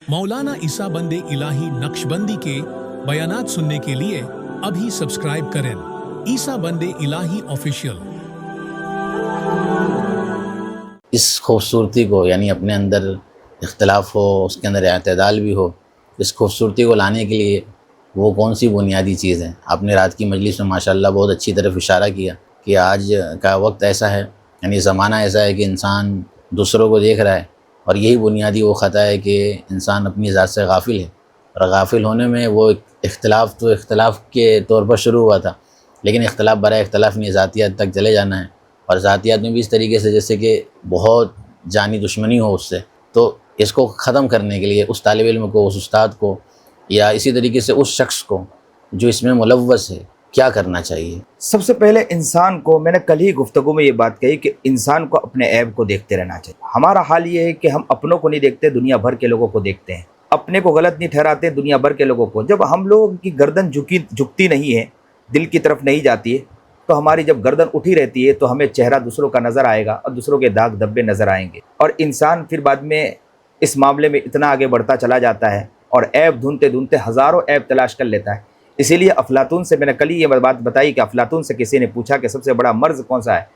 मौलाना ईसा बंदे इलाही नक्शबंदी के बयानात सुनने के लिए अभी सब्सक्राइब करें ईसा बंदे इलाही ऑफिशियल। इस खूबसूरती को यानी अपने अंदर इख्तलाफ हो, उसके अंदर अतदाल भी हो, इस खूबसूरती को लाने के लिए वो कौन सी बुनियादी चीज़ है? आपने रात की मजलिस में माशाअल्लाह बहुत अच्छी तरफ इशारा किया कि आज का वक्त ऐसा है, यानी ज़माना ऐसा है कि इंसान दूसरों को देख रहा है और यही बुनियादी वो ख़ता है कि इंसान अपनी ज़ात से गाफिल है। और गाफिल होने में वो इख्तलाफ तो इख्तलाफ के तौर पर शुरू हुआ था, लेकिन इख्तलाफ बराए इख्तलाफ नहीं, ज़ातियात तक चले जाना है। और ज़ातियात में भी इस तरीके से जैसे कि बहुत जानी दुश्मनी हो उससे, तो इसको ख़त्म करने के लिए उस तालिब इल्म को, उस उस्ताद को, या इसी तरीके से उस शख्स को जो इसमें मुलव्वस है, क्या करना चाहिए? सबसे पहले इंसान को, मैंने कल ही गुफ्तगू में ये बात कही कि इंसान को अपने ऐब को देखते रहना चाहिए। हमारा हाल ये है कि हम अपनों को नहीं देखते, दुनिया भर के लोगों को देखते हैं। अपने को गलत नहीं ठहराते, दुनिया भर के लोगों को। जब हम लोगों की गर्दन झुकती नहीं है, दिल की तरफ नहीं जाती है, तो हमारी जब गर्दन उठी रहती है तो हमें चेहरा दूसरों का नज़र आएगा और दूसरों के दाग धब्बे नज़र आएंगे। और इंसान फिर बाद में इस मामले में इतना आगे बढ़ता चला जाता है और ऐब ढूंढते ढूंढते हज़ारों ऐब तलाश कर लेता है। इसीलिए अफलातून से, मैंने कल ही ये बात बताई कि अफलातून से किसी ने पूछा कि सबसे बड़ा मर्ज़ कौन सा है,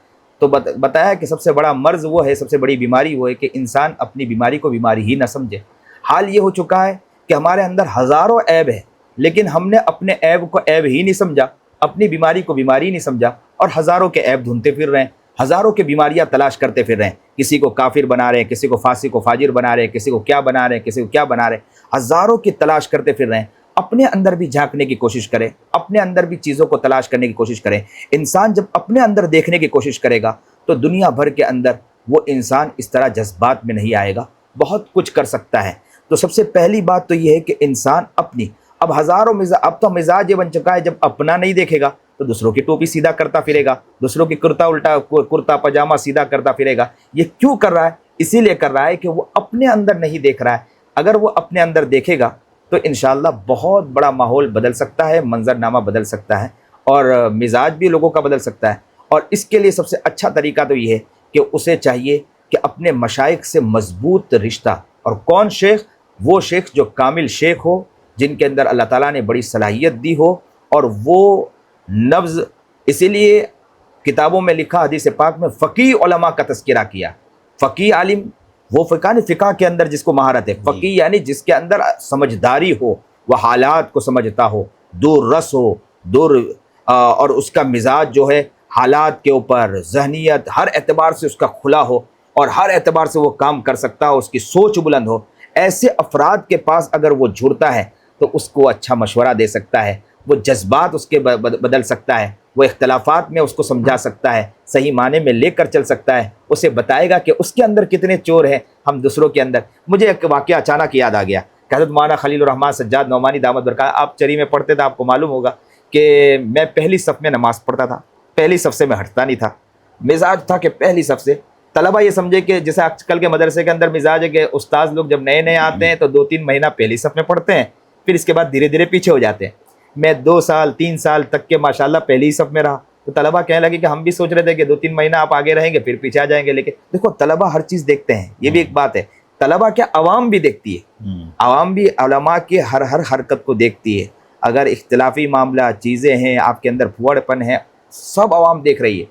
तो बताया कि सबसे बड़ा मर्ज़ वो है, सबसे बड़ी बीमारी वो है कि इंसान अपनी बीमारी को बीमारी ही ना समझे। हाल ये हो चुका है कि हमारे अंदर हज़ारों ऐब है, लेकिन हमने अपने ऐब को ऐब ही नहीं समझा, अपनी बीमारी को बीमारी नहीं समझा और हज़ारों के ऐब ढूंढते फिर रहे हैं, हज़ारों की बीमारियां तलाश करते फिर रहे हैं। किसी को काफिर बना रहे हैं, किसी को फासिक को फाजिर बना रहे हैं, किसी को क्या बना रहे हैं, किसी को क्या बना रहे हैं, हज़ारों की तलाश करते फिर रहे हैं। अपने अंदर भी झांकने की कोशिश करें, अपने अंदर भी चीज़ों को तलाश करने की कोशिश करें। इंसान जब अपने अंदर देखने की कोशिश करेगा तो दुनिया भर के अंदर वो इंसान इस तरह जज्बात में नहीं आएगा, बहुत कुछ कर सकता है। तो सबसे पहली बात तो ये है कि इंसान अपनी, अब अब तो मिजाज ये बन चुका है, जब अपना नहीं देखेगा तो दूसरों की टोपी सीधा करता फिरेगा, दूसरों की कुर्ता पजामा सीधा करता फिरेगा। ये क्यों कर रहा है? इसीलिए कर रहा है कि वो अपने अंदर नहीं देख रहा है। अगर वो अपने अंदर देखेगा तो इंशाअल्लाह बहुत बड़ा माहौल बदल सकता है, मंजरनामा बदल सकता है और मिजाज भी लोगों का बदल सकता है। और इसके लिए सबसे अच्छा तरीका तो ये है कि उसे चाहिए कि अपने मशाइख से मजबूत रिश्ता, और कौन शेख? वो शेख जो कामिल शेख हो, जिनके अंदर अल्लाह ताला ने बड़ी सलाहियत दी हो और वो नब्ज़, इसीलिए किताबों में लिखा, हदीस पाक में फ़क़ीह उलमा का तज़किरा किया। फ़क़ीह आलिम वो फ़िक़ा नहीं, फ़िक़ा के अंदर जिसको महारत है। फ़क़ीह यानी जिसके अंदर समझदारी हो, वह हालात को समझता हो, दूर रस हो, और उसका मिजाज जो है हालात के ऊपर, ज़हनियत हर एतबार से उसका खुला हो और हर एतबार से वो काम कर सकता हो, उसकी सोच बुलंद हो। ऐसे अफराद के पास अगर वो जुड़ता है तो उसको अच्छा मशवरा दे सकता है, वो जज्बात उसके बदल सकता है, वो इख्तलाफात में उसको समझा सकता है, सही माने में लेकर चल सकता है, उसे बताएगा कि उसके अंदर कितने चोर हैं, हम दूसरों के अंदर। मुझे एक वाक़या अचानक याद आ गया कि हज़रत मौलाना खलीलुर रहमान सज्जाद नौमानी दामत बरक़ाह, आप चरी में पढ़ते थे, आपको मालूम होगा कि मैं पहली सफ़ में नमाज़ पढ़ता था, पहली सफ़ से मैं हटता नहीं था। मिजाज था कि पहली सफ़ से, तलबा ये समझे कि जैसे आजकल के मदरसे के अंदर मिजाज है कि उस्ताद लोग जब नए नए आते हैं तो 2-3 महीना पहली सफ़ में पढ़ते हैं, फिर इसके बाद धीरे धीरे पीछे हो जाते हैं। मैं 2 साल 3 साल तक के माशाल्लाह पहली ही सफ़ में रहा, तो तलबा कहने लगे कि हम भी सोच रहे थे कि 2-3 महीना आप आगे रहेंगे फिर पीछे आ जाएंगे। लेकिन देखो, तलबा हर चीज़ देखते हैं, ये भी एक बात है। तलबा क्या, अवाम भी देखती है, अवाम भी उलमा की हर हरकत को देखती है। अगर इख्तिलाफी मामला चीज़ें हैं, आपके अंदर फुअड़पन है, सब अवाम देख रही है।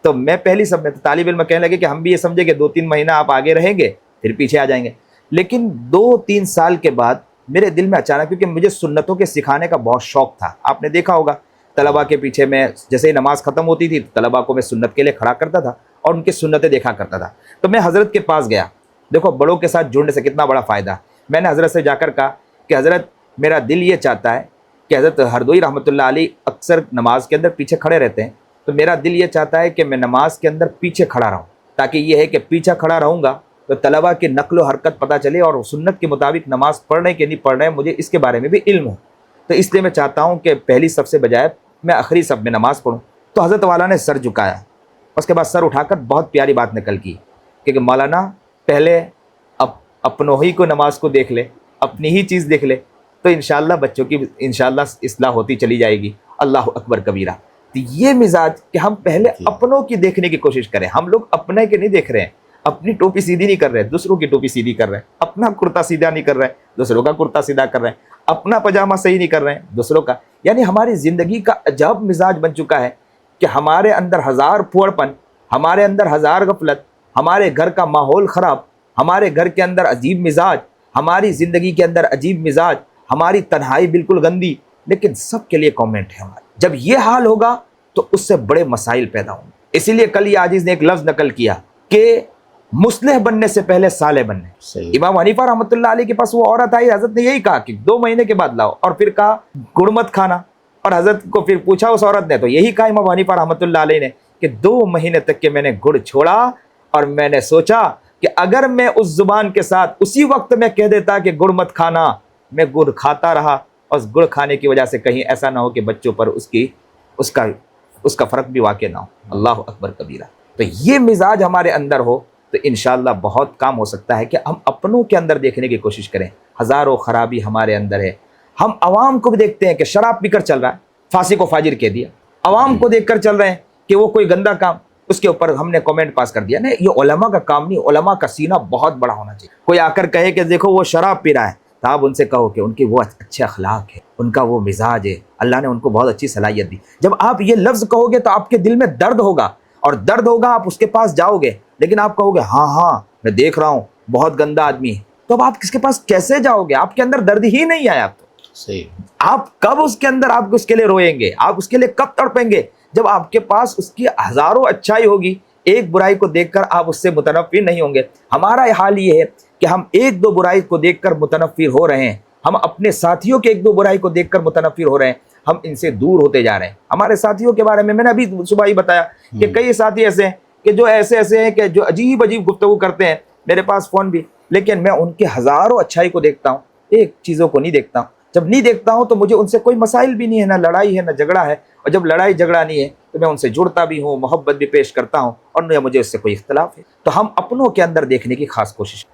तो मैं पहली सब में तालिब इल्म कहने लगे कि हम भी ये समझे कि 2-3 महीना आप आगे रहेंगे फिर पीछे आ जाएंगे। लेकिन 2-3 साल के बाद मेरे दिल में अचानक, क्योंकि मुझे सुन्नतों के सिखाने का बहुत शौक़ था, आपने देखा होगा तलबा के पीछे मैं जैसे ही नमाज़ ख़त्म होती थी तो तलबा को मैं सुन्नत के लिए खड़ा करता था और उनकी सुन्नतें देखा करता था। तो मैं हज़रत के पास गया, देखो बड़ों के साथ जुड़ने से कितना बड़ा फ़ायदा। मैंने हज़रत से जाकर कहा कि हज़रत, मेरा दिल ये चाहता है कि हज़रत हरदोई रहमतुल्लाह अलैह अक्सर नमाज के अंदर पीछे खड़े रहते हैं, तो मेरा दिल ये चाहता है कि मैं नमाज के अंदर पीछे खड़ा रहूं, ताकि ये है कि पीछे खड़ा रहूँगा तो तलबा की नक्ल हरकत पता चले और सुन्नत के मुताबिक नमाज पढ़ रहे कि नहीं पढ़ रहे हैं, मुझे इसके बारे में भी इल्म हो। तो इसलिए मैं चाहता हूँ कि पहली सफ़ से बजाय मैं आखिरी सफ़ में नमाज़ पढ़ूँ। तो हज़रत वाला ने सर झुकाया, उसके बाद सर उठाकर बहुत प्यारी बात निकल की कि मौलाना, पहले अपनों ही को नमाज को देख ले, अपनी ही चीज़ देख ले, तो इंशाअल्लाह बच्चों की इंशाअल्लाह इस्लाह होती चली जाएगी। अल्लाह अकबर कबीरा। तो ये मिजाज कि हम पहले अपनों की देखने की कोशिश करें, हम लोग अपने के नहीं देख रहे हैं, اپنی ٹوپی سیدھی نہیں کر رہے، دوسروں کی ٹوپی سیدھی کر رہے ہیں، اپنا کرتا سیدھا نہیں کر رہے ہیں، دوسروں کا کرتا سیدھا کر رہے ہیں، اپنا پاجامہ صحیح نہیں کر رہے ہیں، دوسروں کا. یعنی ہماری زندگی کا عجب مزاج بن چکا ہے کہ ہمارے اندر ہزار پھوڑ پن، ہمارے اندر ہزار غفلت، ہمارے گھر کا ماحول خراب، ہمارے گھر کے اندر عجیب مزاج، ہماری زندگی کے اندر عجیب مزاج، ہماری تنہائی بالکل گندی، لیکن سب کے لیے کامنٹ ہے ہمارے. جب یہ حال ہوگا تو اس سے بڑے مسائل پیدا ہوں گے. اسی لیے کل یہ عاجز نے ایک لفظ نقل کیا کہ مصلح بننے سے پہلے صالح بننے. صحیح. امام حنیفہ رحمۃ اللہ علیہ کے پاس وہ عورت آئی، حضرت نے یہی کہا کہ 2 مہینے کے بعد لاؤ، اور پھر کہا گڑ مت کھانا. اور حضرت کو پھر پوچھا اس عورت نے، تو یہی کہا امام حنیفہ رحمۃ اللہ علیہ نے کہ 2 مہینے تک کہ میں نے گڑ چھوڑا، اور میں نے سوچا کہ اگر میں اس زبان کے ساتھ اسی وقت میں کہہ دیتا کہ گڑ مت کھانا، میں گڑ کھاتا رہا، اور اس گڑ کھانے کی وجہ سے کہیں ایسا نہ ہو کہ بچوں پر اس کا فرق بھی واقع نہ ہو. اللہ اکبر کبیرہ. تو یہ مزاج ہمارے اندر ہو تو انشاءاللہ بہت کام ہو سکتا ہے کہ ہم اپنوں کے اندر دیکھنے کی کوشش کریں. ہزاروں خرابی ہمارے اندر ہے. ہم عوام کو بھی دیکھتے ہیں کہ شراب پی کر چل رہا ہے، فاسق و فاجر کہہ دیا. عوام کو دیکھ کر چل رہے ہیں کہ وہ کوئی گندا کام، اس کے اوپر ہم نے کامنٹ پاس کر دیا. نہیں، یہ علماء کا کام نہیں. علماء کا سینہ بہت بڑا ہونا چاہیے. کوئی آ کر کہے کہ دیکھو وہ شراب پی رہا ہے، تو آپ ان سے کہو کہ ان کی وہ اچھے اخلاق ہے، ان کا وہ مزاج ہے، اللہ نے ان کو بہت اچھی صلاحیت دی. جب آپ یہ لفظ کہو گے تو آپ کے دل میں درد ہوگا، اور درد ہوگا، آپ اس کے پاس جاؤ گے. لیکن آپ کہو گے ہاں میں دیکھ رہا ہوں بہت گندا آدمی ہے، تو اب آپ کس کے پاس کیسے جاؤ گے؟ آپ کے اندر درد ہی نہیں آیا. آپ تو صحیح. آپ کب اس کے اندر آپ اس کے لیے روئیں گے؟ آپ اس کے لیے کب تڑپیں گے؟ جب آپ کے پاس اس کی ہزاروں اچھائی ہوگی. ایک برائی کو دیکھ کر آپ اس سے متنفر نہیں ہوں گے. ہمارا حال یہ ہے کہ ہم 1-2 برائی کو دیکھ کر متنفر ہو رہے ہیں. ہم اپنے ساتھیوں کے 1-2 برائی کو دیکھ کر متنفر ہو رہے ہیں. ہم ان سے دور ہوتے جا رہے ہیں. ہمارے ساتھیوں کے بارے میں نے ابھی صبح ہی بتایا کہ کئی ساتھی ایسے ہیں کہ جو ایسے ہیں کہ جو عجیب گفتگو کرتے ہیں. میرے پاس فون بھی، لیکن میں ان کے ہزاروں اچھائی کو دیکھتا ہوں، ایک چیزوں کو نہیں دیکھتا ہوں. جب نہیں دیکھتا ہوں تو مجھے ان سے کوئی مسائل بھی نہیں ہے، نہ لڑائی ہے نہ جھگڑا ہے. اور جب لڑائی جھگڑا نہیں ہے تو میں ان سے جڑتا بھی ہوں، محبت بھی پیش کرتا ہوں، اور نہ مجھے اس سے کوئی اختلاف ہے. تو ہم اپنوں کے اندر دیکھنے کی خاص کوشش